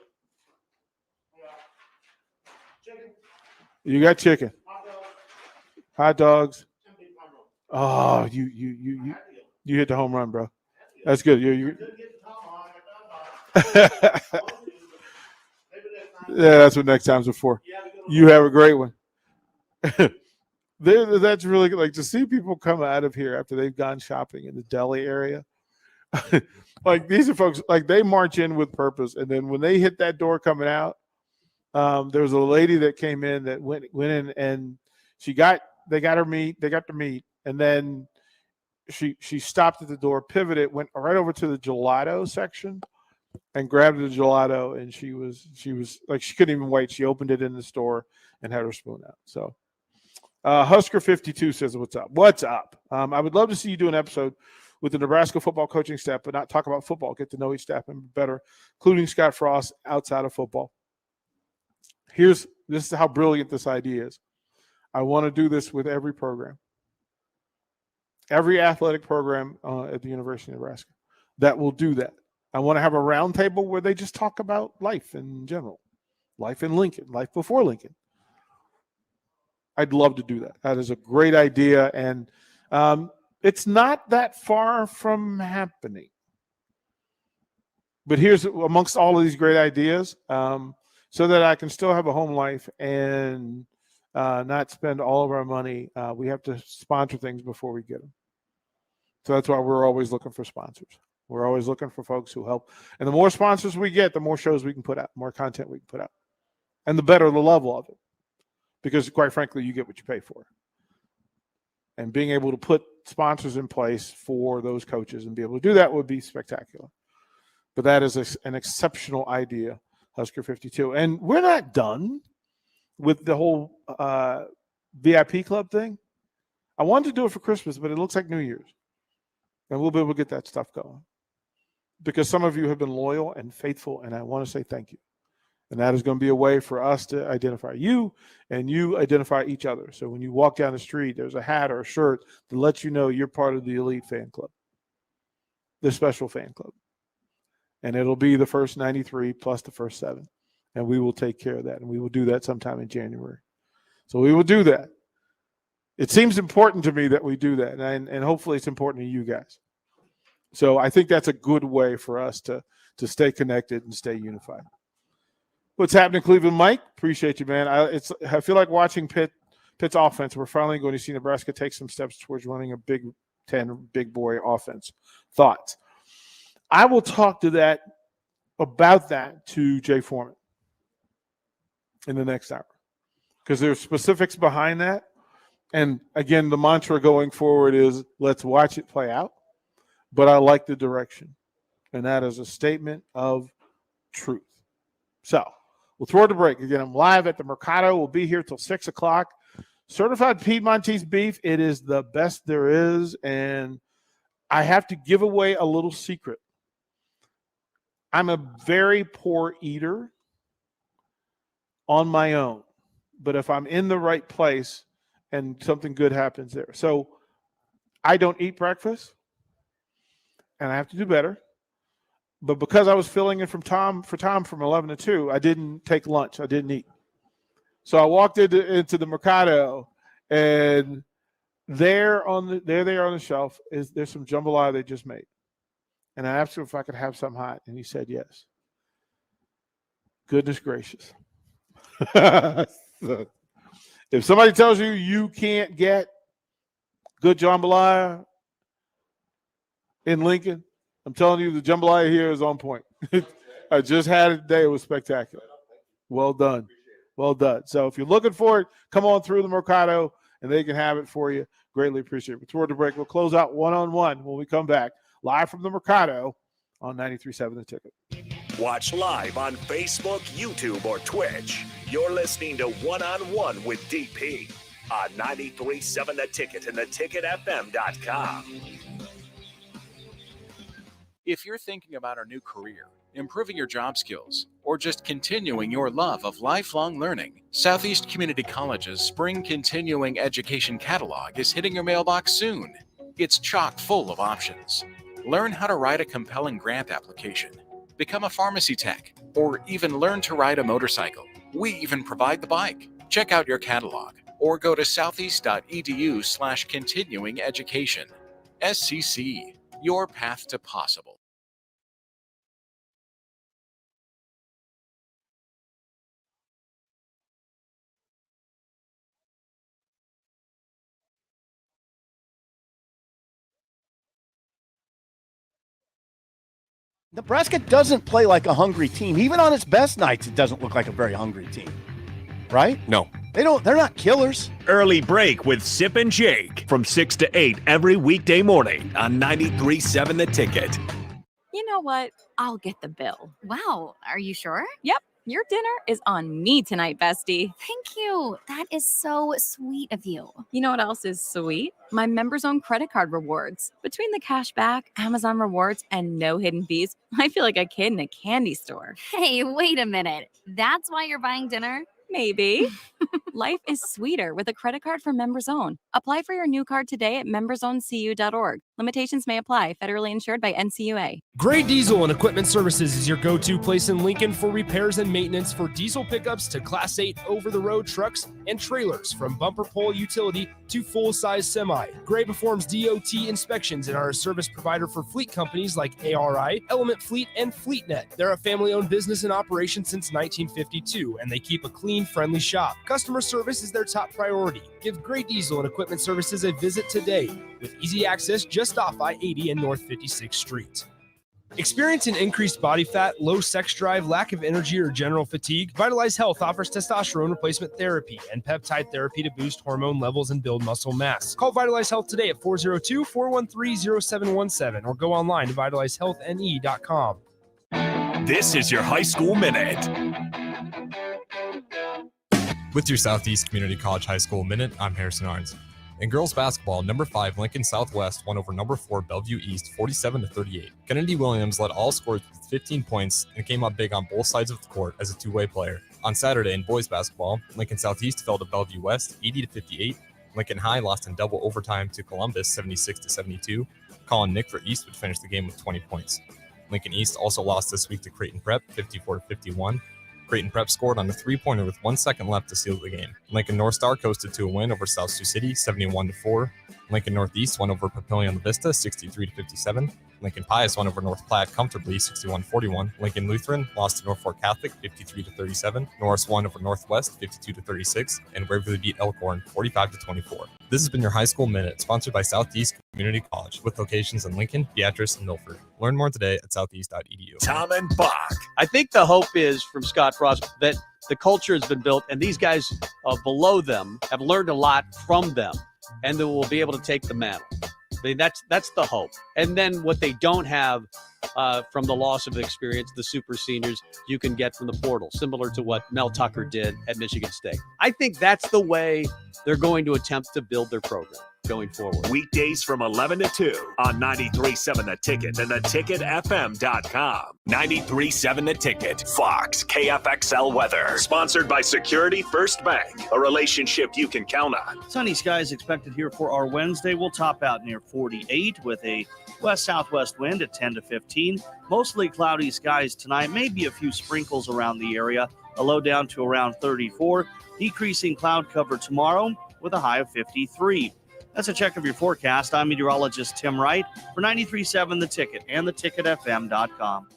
Speaker 2: You got chicken. Hot dogs. Oh, you hit the home run, bro. That's good. You. Yeah, that's what next time's for. You have a great one. That's really good. Like to see people come out of here after they've gone shopping in the deli area. Like these are folks, like they march in with purpose, and then when they hit that door coming out, there was a lady that came in that went in and they got their meat, and then she stopped at the door, pivoted, went right over to the gelato section and grabbed the gelato, and she was like, she couldn't even wait. She opened it in the store and had her spoon out. So Husker 52 says, what's up? What's up? I would love to see you do an episode with the Nebraska football coaching staff, but not talk about football, get to know each staff member better, including Scott Frost outside of football. This is how brilliant this idea is. I want to do this with every program, every athletic program at the University of Nebraska that will do that. I want to have a roundtable where they just talk about life in general, life in Lincoln, life before Lincoln. I'd love to do that. That is a great idea, and it's not that far from happening. But here's amongst all of these great ideas, so that I can still have a home life and not spend all of our money. We have to sponsor things before we get them. So that's why we're always looking for sponsors. We're always looking for folks who help. And the more sponsors we get, the more shows we can put out, more content we can put out. And the better the level of it. Because quite frankly, you get what you pay for. And being able to put sponsors in place for those coaches and be able to do that would be spectacular. But that is an exceptional idea, Husker 52. And we're not done with the whole VIP club thing. I wanted to do it for Christmas, but it looks like New Year's. And we'll be able to get that stuff going. Because some of you have been loyal and faithful, and I want to say thank you. And that is going to be a way for us to identify you, and you identify each other. So when you walk down the street, there's a hat or a shirt that lets you know you're part of the elite fan club, the special fan club. And it'll be the first 93 plus the first 7. And we will take care of that. And we will do that sometime in January. So we will do that. It seems important to me that we do that. And hopefully it's important to you guys. So I think that's a good way for us to stay connected and stay unified. What's happening, Cleveland Mike? Appreciate you, man. I feel like watching Pitt's offense. We're finally going to see Nebraska take some steps towards running a Big Ten big boy offense. Thoughts? I will talk about that to Jay Foreman in the next hour, because there's specifics behind that. And again, the mantra going forward is let's watch it play out. But I like the direction, and that is a statement of truth. So we'll throw it to break. Again, I'm live at the Mercado. We'll be here till 6 o'clock. Certified Piedmontese beef. It is the best there is. And I have to give away a little secret. I'm a very poor eater on my own. But if I'm in the right place and something good happens there. So I don't eat breakfast. And I have to do better. But because I was filling in for Tom from 11 to 2, I didn't take lunch. I didn't eat. So I walked into the Mercado, and there on the shelf there's some jambalaya they just made. And I asked him if I could have some hot, and he said yes. Goodness gracious. If somebody tells you you can't get good jambalaya in Lincoln, I'm telling you, the jambalaya here is on point. I just had it today. It was spectacular. Well done. Well done. So if you're looking for it, come on through the Mercado, and they can have it for you. Greatly appreciate it. Before the break, we'll close out one-on-one when we come back, live from the Mercado on 93.7 The Ticket.
Speaker 3: Watch live on Facebook, YouTube, or Twitch. You're listening to One-on-One with DP on 93.7 The Ticket and theticketfm.com.
Speaker 12: If you're thinking about a new career, improving your job skills, or just continuing your love of lifelong learning, Southeast Community College's Spring Continuing Education Catalog is hitting your mailbox soon. It's chock full of options. Learn how to write a compelling grant application, become a pharmacy tech, or even learn to ride a motorcycle. We even provide the bike. Check out your catalog or go to southeast.edu/continuing education. SCC, your path to possible.
Speaker 16: Nebraska doesn't play like a hungry team. Even on its best nights, it doesn't look like a very hungry team. Right?
Speaker 3: No.
Speaker 16: They're not killers.
Speaker 3: Early break with Sip and Jake from 6 to 8 every weekday morning on 93.7 The Ticket.
Speaker 10: You know what? I'll get the bill.
Speaker 11: Wow, are you sure?
Speaker 10: Yep. Your dinner is on me tonight, bestie.
Speaker 11: Thank you. That is so sweet of you.
Speaker 10: You know what else is sweet? My members own credit card rewards. Between the cash back, Amazon rewards, and no hidden fees, I feel like a kid in a candy store.
Speaker 11: Hey, wait a minute. That's why you're buying dinner?
Speaker 10: Maybe. Life is sweeter with a credit card from Members Own. Apply for your new card today at membersowncu.org. Limitations may apply. Federally insured by NCUA.
Speaker 9: Gray Diesel and Equipment Services is your go-to place in Lincoln for repairs and maintenance for diesel pickups to Class 8 over-the-road trucks and trailers, from bumper pole utility to full-size semi. Gray performs DOT inspections and are a service provider for fleet companies like ARI, Element Fleet, and FleetNet. They're a family-owned business in operation since 1952, and they keep a clean, friendly shop. Customer service is their top priority. Give Gray Diesel and Equipment Services a visit today with easy access just off I-80 and North 56th Street. Experiencing increased body fat, low sex drive, lack of energy, or general fatigue? Vitalize Health offers testosterone replacement therapy and peptide therapy to boost hormone levels and build muscle mass. Call Vitalize Health today at 402-413-0717 or go online to vitalizehealthne.com.
Speaker 3: This is your High School Minute.
Speaker 17: With your Southeast Community College High School Minute, I'm Harrison Arns. In girls basketball, number 5 Lincoln Southwest won over number 4 Bellevue East 47-38. Kennedy Williams led all scorers with 15 points and came up big on both sides of the court as a two-way player. On Saturday in boys basketball, Lincoln Southeast fell to Bellevue West 80-58. Lincoln High lost in double overtime to Columbus 76-72. Colin Nickford East would finish the game with 20 points. Lincoln East also lost this week to Creighton Prep 54-51. Creighton Prep scored on a three-pointer with 1 second left to seal the game. Lincoln North Star coasted to a win over South Sioux City 71-4. Lincoln Northeast won over Papillion La Vista 63-57. Lincoln Pius won over North Platte comfortably 61-41. Lincoln Lutheran lost to Norfolk Catholic 53-37. Norris won over Northwest 52-36. And Waverly beat Elkhorn 45-24. This has been your High School Minute, sponsored by Southeast Community College, with locations in Lincoln, Beatrice, and Milford. Learn more today at southeast.edu.
Speaker 3: Tom and Bach.
Speaker 18: I think the hope is from Scott Frost that the culture has been built and these guys below them have learned a lot from them and they will be able to take the mantle. I mean, that's the hope. And then what they don't have from the loss of experience, the super seniors, you can get from the portal, similar to what Mel Tucker did at Michigan State. I think that's the way they're going to attempt to build their program going forward.
Speaker 3: Weekdays from 11 to 2 on 93.7 The Ticket and theticketfm.com. 93.7 The Ticket. Fox KFXL weather. Sponsored by Security First Bank. A relationship you can count on.
Speaker 4: Sunny skies expected here for our Wednesday. We'll top out near 48 with a west-southwest wind at 10 to 15. Mostly cloudy skies tonight. Maybe a few sprinkles around the area. A low down to around 34. Decreasing cloud cover tomorrow with a high of 53. That's a check of your forecast. I'm meteorologist Tim Wright for 93.7 The Ticket and theticketfm.com.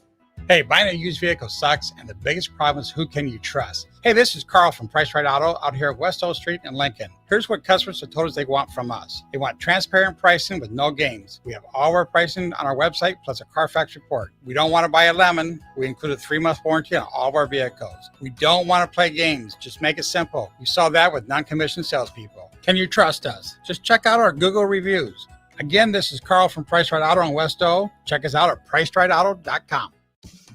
Speaker 19: Hey, buying a used vehicle sucks, and the biggest problem is who can you trust? Hey, this is Carl from Price Right Auto out here at West O Street in Lincoln. Here's what customers have told us they want from us. They want transparent pricing with no games. We have all of our pricing on our website, plus a Carfax report. We don't want to buy a lemon. We include a 3-month warranty on all of our vehicles. We don't want to play games. Just make it simple. You saw that with non-commissioned salespeople. Can you trust us? Just check out our Google reviews. Again, this is Carl from Price Right Auto in West O. Check us out at pricerightauto.com.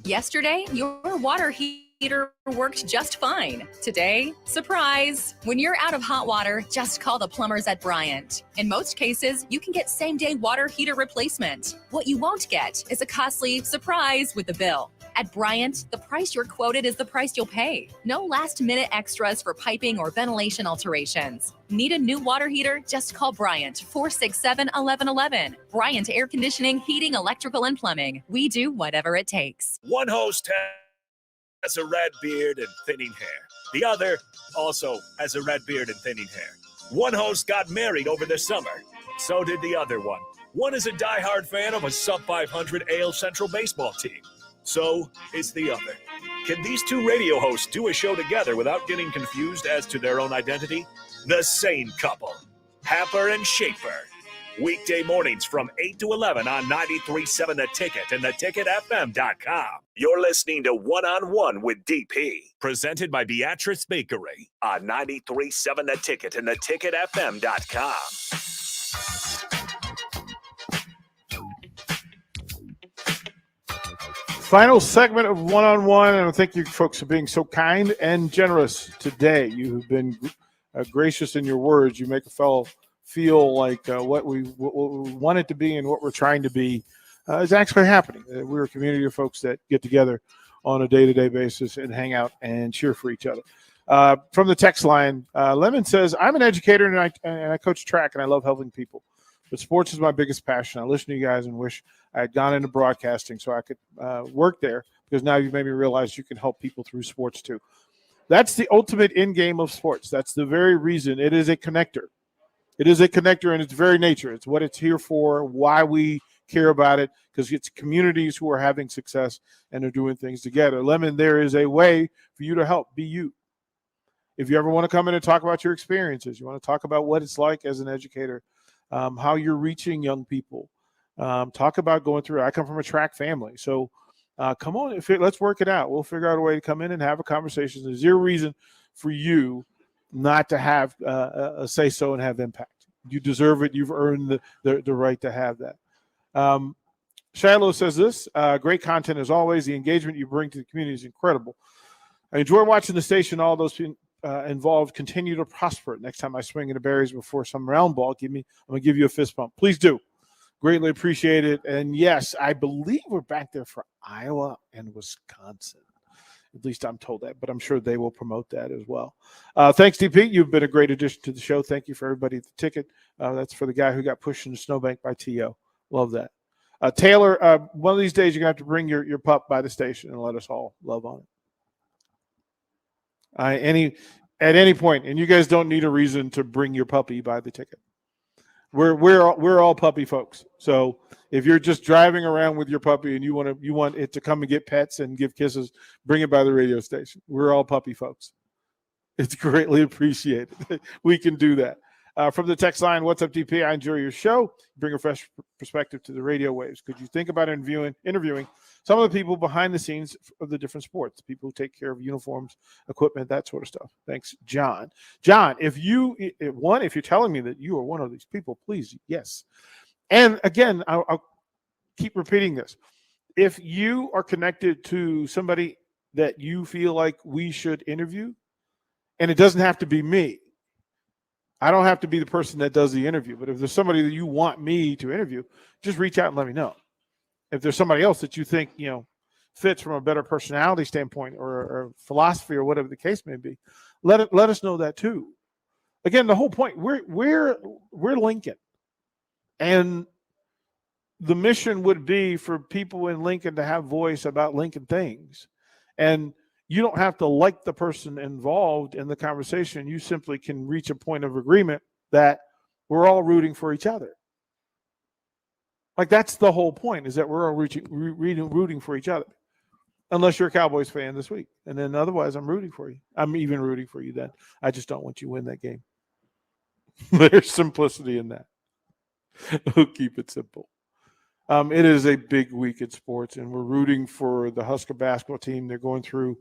Speaker 20: Yesterday, your water heater heater worked just fine. Today, surprise! When you're out of hot water, just call the plumbers at Bryant. In most cases, you can get same-day water heater replacement. What you won't get is a costly surprise with the bill. At Bryant, the price you're quoted is the price you'll pay. No last-minute extras for piping or ventilation alterations. Need a new water heater? Just call Bryant, 467-1111. Bryant Air Conditioning, Heating, Electrical, and Plumbing. We do whatever it takes.
Speaker 3: One host has a red beard and thinning hair. The other also has a red beard and thinning hair. One host got married over the summer. So did the other one. One is a diehard fan of a sub-500 AL Central baseball team. So is the other. Can these two radio hosts do a show together without getting confused as to their own identity? The same couple, Happer and Schaefer. Weekday mornings from 8 to 11 on 93.7 The Ticket and theticketfm.com. You're listening to One-on-One with DP, presented by Beatrice Bakery on 93.7 The Ticket and theticketfm.com.
Speaker 2: Final segment of One-on-One, and thank you folks for being so kind and generous today. You have been gracious in your words. You make a fellow feel like what we want it to be and what we're trying to be is actually happening. We're a community of folks that get together on a day-to-day basis and hang out and cheer for each other. From the text line, Lemon says, I'm an educator and I coach track and I love helping people. But sports is my biggest passion. I listen to you guys and wish I had gone into broadcasting so I could work there, because now you've made me realize you can help people through sports too. That's the ultimate end game of sports. That's the very reason it is a connector. It is a connector in its very nature. It's what it's here for, why we care about it, because it's communities who are having success and are doing things together. Lemon, there is a way for you to help be you. If you ever want to come in and talk about your experiences, you want to talk about what it's like as an educator, how you're reaching young people, talk about going through. I come from a track family, so come on, let's work it out. We'll figure out a way to come in and have a conversation. There's zero reason for you not to have a say-so and have impact. You deserve it. You've earned the right to have that. Shiloh says this, great content as always. The engagement you bring to the community is incredible. I enjoy watching the station. All those involved continue to prosper. Next time I swing in the berries before some round ball, I'm going to give you a fist bump. Please do. Greatly appreciate it. And yes, I believe we're back there for Iowa and Wisconsin. At least I'm told that, but I'm sure they will promote that as well. Thanks, DP. You've been a great addition to the show. Thank you for everybody at the ticket. That's for the guy who got pushed in the snowbank by T.O. Love that. Taylor, one of these days you're going to have to bring your pup by the station and let us all love on it. At any point, and you guys don't need a reason to bring your puppy by the ticket. We're all puppy folks. So if you're just driving around with your puppy and you want it to come and get pets and give kisses, bring it by the radio station. We're all puppy folks. It's greatly appreciated. We can do that. From the text line, what's up, DP? I enjoy your show. Bring a fresh perspective to the radio waves. Could you think about interviewing some of the people behind the scenes of the different sports, people who take care of uniforms, equipment, that sort of stuff? Thanks, John. John, if you're telling me that you are one of these people, please, yes. And again, I'll keep repeating this. If you are connected to somebody that you feel like we should interview, and it doesn't have to be me. I don't have to be the person that does the interview, but if there's somebody that you want me to interview, just reach out and let me know. If there's somebody else that you think, fits from a better personality standpoint or philosophy or whatever the case may be, let us know that too. Again, the whole point, we're Lincoln. And the mission would be for people in Lincoln to have voice about Lincoln things. And you don't have to like the person involved in the conversation. You simply can reach a point of agreement that we're all rooting for each other. Like, that's the whole point, is that we're all rooting for each other. Unless you're a Cowboys fan this week. And then otherwise, I'm rooting for you. I'm even rooting for you then. I just don't want you to win that game. There's simplicity in that. We'll keep it simple. It is a big week in sports, and we're rooting for the Husker basketball team. They're going through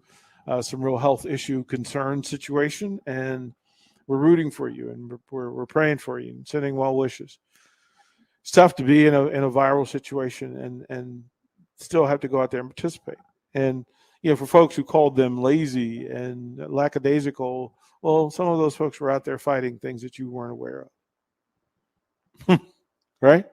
Speaker 2: some real health issue concern situation, and we're rooting for you, and we're praying for you and sending well wishes. It's tough to be in a viral situation and still have to go out there and participate. And for folks who called them lazy and lackadaisical, well, some of those folks were out there fighting things that you weren't aware of. Right?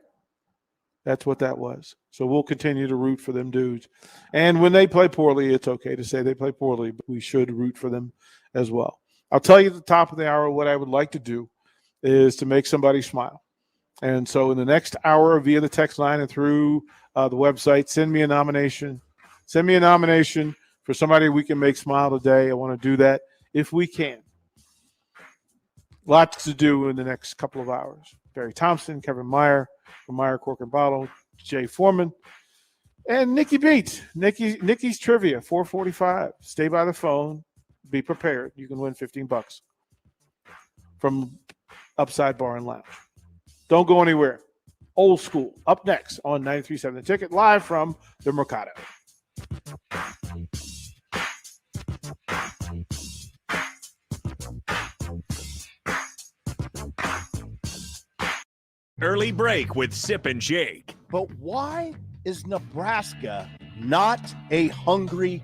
Speaker 2: That's what that was. So we'll continue to root for them dudes. And when they play poorly, it's okay to say they play poorly, but we should root for them as well. I'll tell you at the top of the hour what I would like to do is to make somebody smile. And so in the next hour via the text line and through the website, send me a nomination. Send me a nomination for somebody we can make smile today. I want to do that if we can. Lots to do in the next couple of hours. Barry Thompson, Kevin Meyer from Meyer Cork and Bottle, Jay Foreman, and Nikki Beat. Nikki's Trivia, 445. Stay by the phone. Be prepared. You can win $15 from Upside Bar and Lounge. Don't go anywhere. Old School, up next on 93.7 The Ticket, live from the Mercado.
Speaker 3: Early break with Sip and Jake.
Speaker 16: But why is Nebraska not a hungry